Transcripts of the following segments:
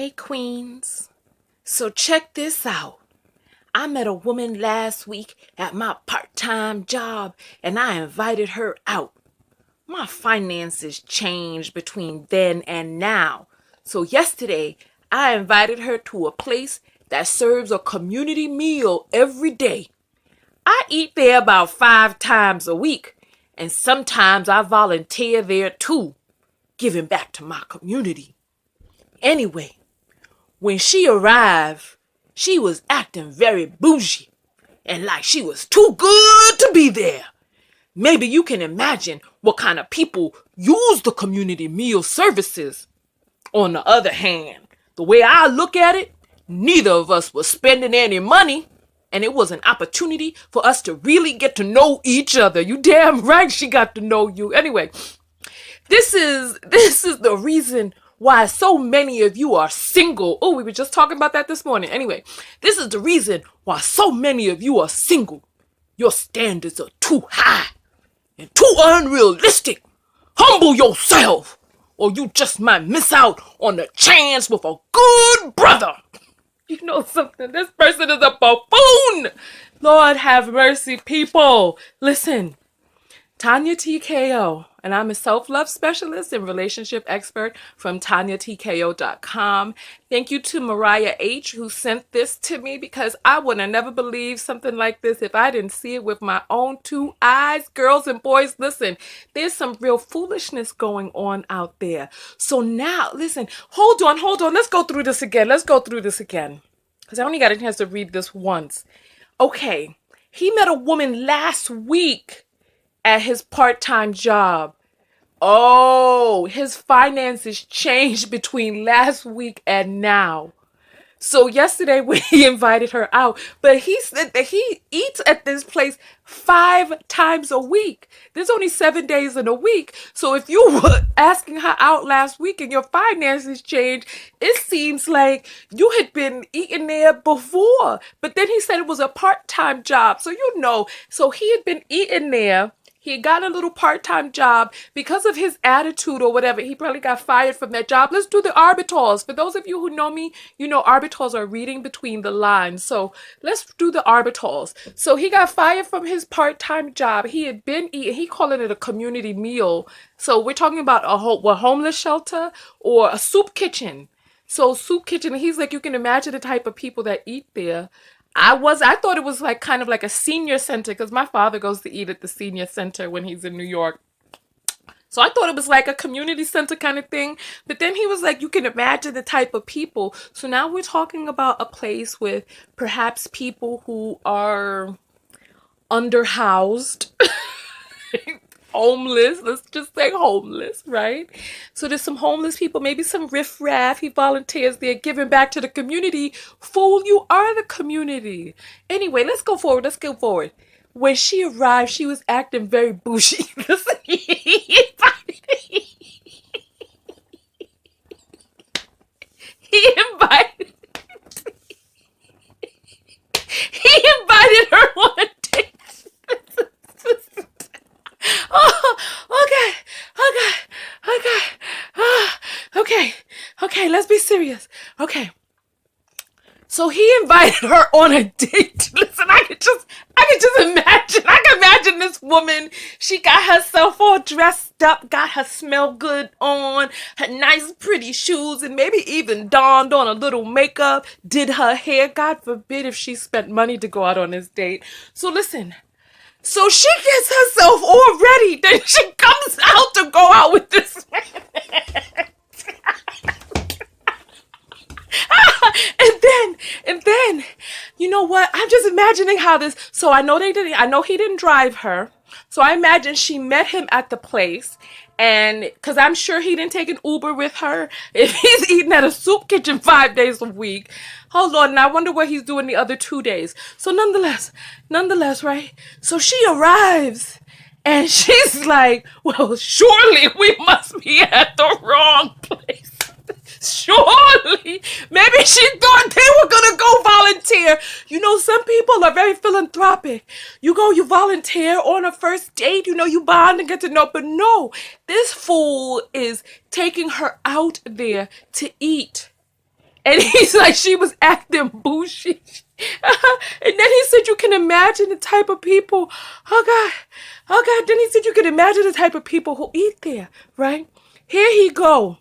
Hey Queens, so check this out. I met a woman last week at my part-time job and I invited her out. My finances changed between then and now. So yesterday, I invited her to a place that serves a community meal every day. I eat there about 5 times a week, and sometimes I volunteer there too, giving back to my community. Anyway, when she arrived, she was acting very bougie and like she was too good to be there. Maybe you can imagine what kind of people use the community meal services. On the other hand, the way I look at it, neither of us was spending any money, and it was an opportunity for us to really get to know each other. You damn right she got to know you. Anyway, this is the reason why so many of you are single. Oh, we were just talking about that this morning. Anyway, this is the reason why so many of you are single. Your standards are too high and too unrealistic. Humble yourself, or you just might miss out on the chance with a good brother. You know something? This person is a buffoon. Lord have mercy, people. Listen, Tonya TKO, and I'm a self-love specialist and relationship expert from TonyaTKO.com. Thank you to Mariah H. who sent this to me, because I would have never believed something like this if I didn't see it with my own two eyes. Girls and boys, listen, there's some real foolishness going on out there. So now, listen, hold on. Let's go through this again. Because I only got a chance to read this once. Okay, he met a woman last week at his part-time job. Oh, his finances changed between last week and now. So yesterday when he invited her out, but he said that he eats at this place 5 times a week. There's only 7 days in a week. So if you were asking her out last week and your finances changed, it seems like you had been eating there before. But then he said it was a part-time job. So so he had been eating there. He got a little part-time job because of his attitude or whatever. He probably got fired from that job. Let's do the arbitals. For those of you who know me, you know arbitals are reading between the lines. So let's do the arbitals. So he got fired from his part-time job. He had been eating, he calling it a community meal. So we're talking about a homeless shelter or a soup kitchen. So soup kitchen, he's like, you can imagine the type of people that eat there. I thought it was like kind of like a senior center, because my father goes to eat at the senior center when he's in New York. So I thought it was like a community center kind of thing. But then he was like, you can imagine the type of people. So now we're talking about a place with perhaps people who are underhoused, homeless, let's just say homeless, right? So there's some homeless people, maybe some riffraff. He volunteers there, giving back to the community. Fool, you are the community. Anyway, let's go forward. When she arrived, she was acting very bougie. Listen, he invited her on a date. Okay, let's be serious. Okay. So he invited her on a date. Listen, I could just imagine. I can imagine this woman. She got herself all dressed up, got her smell good on, her nice pretty shoes, and maybe even donned on a little makeup, did her hair. God forbid if she spent money to go out on this date. So listen. So she gets herself all ready. Then she comes out to go out with this man. and then, you know what? I'm just imagining how this. So I know he didn't drive her. So I imagine she met him at the place. And because I'm sure he didn't take an Uber with her if he's eating at a soup kitchen 5 days a week. Hold on, and I wonder what he's doing the other 2 days. So nonetheless, right? So she arrives and she's like, well, surely we must be at the wrong place. Surely. Maybe she thought they were going to go volunteer. You know, some people are very philanthropic. You go, you volunteer on a first date, you know, you bond and get to know. But no, this fool is taking her out there to eat. And he's like, she was acting bougie. And then he said, you can imagine the type of people. Oh God. Then he said, you can imagine the type of people who eat there, right? Here he go.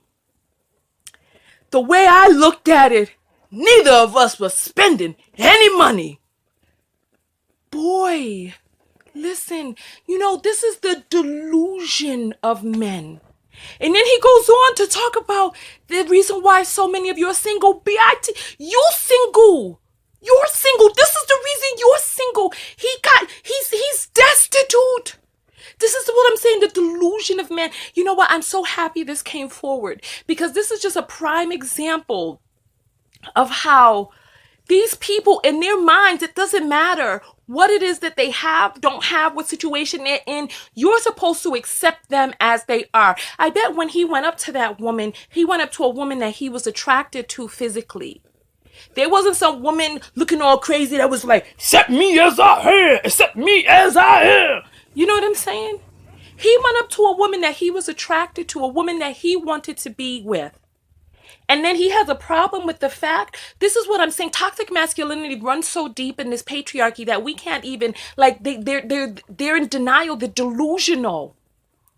The way I looked at it, neither of us was spending any money. Boy, listen, this is the delusion of men. And then he goes on to talk about the reason why so many of you are single. You single. You're single. This is the reason you're single. He's destitute. This is what I'm saying, the delusion of man. You know what? I'm so happy this came forward, because this is just a prime example of how these people, in their minds, it doesn't matter what it is that they have, don't have, what situation they're in. You're supposed to accept them as they are. I bet when he went up to that woman, he went up to a woman that he was attracted to physically. There wasn't some woman looking all crazy that was like, accept me as I am, accept me as I am. You know what I'm saying? He went up to a woman that he was attracted to, a woman that he wanted to be with. And then he has a problem with the fact, this is what I'm saying, toxic masculinity runs so deep in this patriarchy that we can't even, like, they're in denial, they're delusional.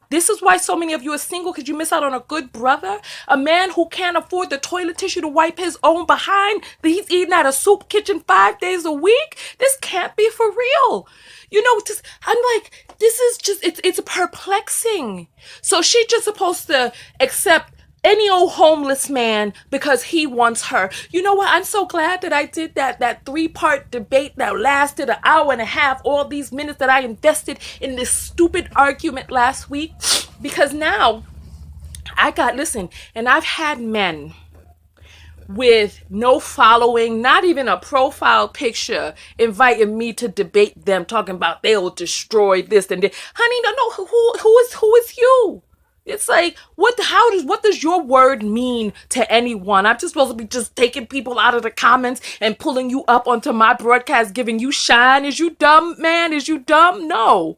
This is why so many of you are single, because you miss out on a good brother, a man who can't afford the toilet tissue to wipe his own behind, that he's eating at a soup kitchen 5 days a week. This can't be for real. I'm like, this is just, it's perplexing. So she's just supposed to accept any old homeless man because he wants her. You know what? I'm so glad that I did that 3-part debate that lasted an hour and a half, all these minutes that I invested in this stupid argument last week, because now and I've had men with no following, not even a profile picture, inviting me to debate them, talking about they'll destroy this and that. Honey, no, who is you? It's like, what does your word mean to anyone? I'm just supposed to be just taking people out of the comments and pulling you up onto my broadcast, giving you shine. Is you dumb, man? Is you dumb? No.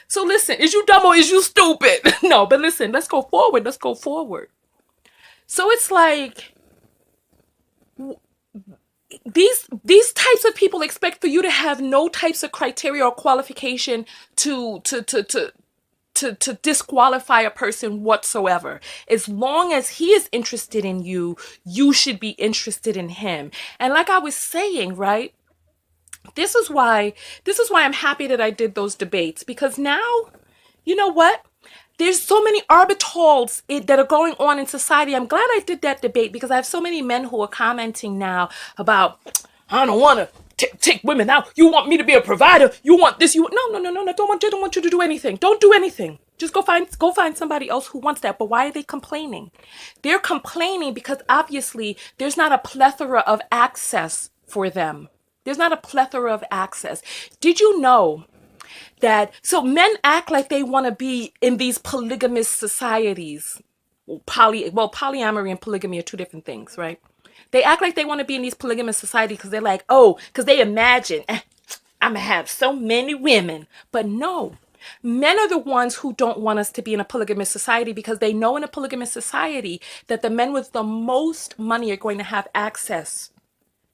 So listen, is you dumb or is you stupid? No, but listen, let's go forward. So it's like, these types of people expect for you to have no types of criteria or qualification to disqualify a person whatsoever. As long as he is interested in you, you should be interested in him. And like I was saying, right? This is why I'm happy that I did those debates, because now, you know what? There's so many arbitals that are going on in society. I'm glad I did that debate, because I have so many men who are commenting now about, I don't want to take women out. You want me to be a provider. You want this. No. I don't want you to do anything. Don't do anything. Just go find somebody else who wants that. But why are they complaining? They're complaining because obviously there's not a plethora of access for them. There's not a plethora of access. Did you know that, so men act like they want to be in these polygamous societies. Polyamory and polygamy are two different things, right? They act like they want to be in these polygamous societies because they're like, because they imagine, I'm going to have so many women. But no, men are the ones who don't want us to be in a polygamous society, because they know in a polygamous society that the men with the most money are going to have access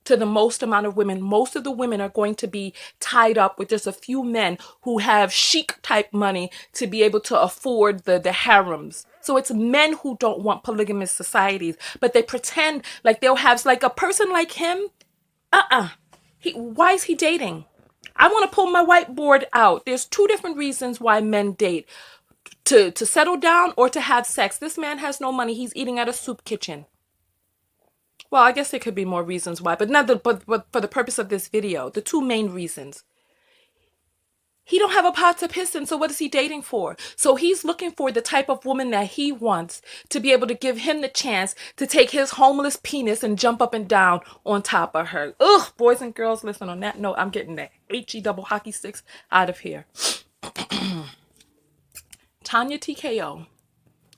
to the most amount of women. Most of the women are going to be tied up with just a few men who have chic type money to be able to afford the harems. So it's men who don't want polygamous societies, but they pretend like they'll have, like, a person like him. Why is he dating? I want to pull my whiteboard out. There's 2 different reasons why men date: to settle down or to have sex. This man has no money. He's eating at a soup kitchen. Well, I guess there could be more reasons why, but for the purpose of this video, the 2 main reasons. He don't have a pot to piss in, so what is he dating for? So he's looking for the type of woman that he wants to be able to give him the chance to take his homeless penis and jump up and down on top of her. Ugh, boys and girls, listen, on that note, I'm getting that HE double hockey sticks out of here. Tonya TKO.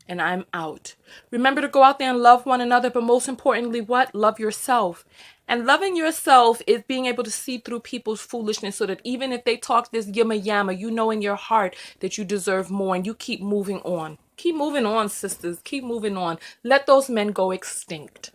And I'm out. Remember to go out there and love one another, but most importantly, what? Love yourself. And loving yourself is being able to see through people's foolishness, so that even if they talk this yama yama, you know in your heart that you deserve more, and you keep moving on. Keep moving on, sisters. Keep moving on. Let those men go extinct.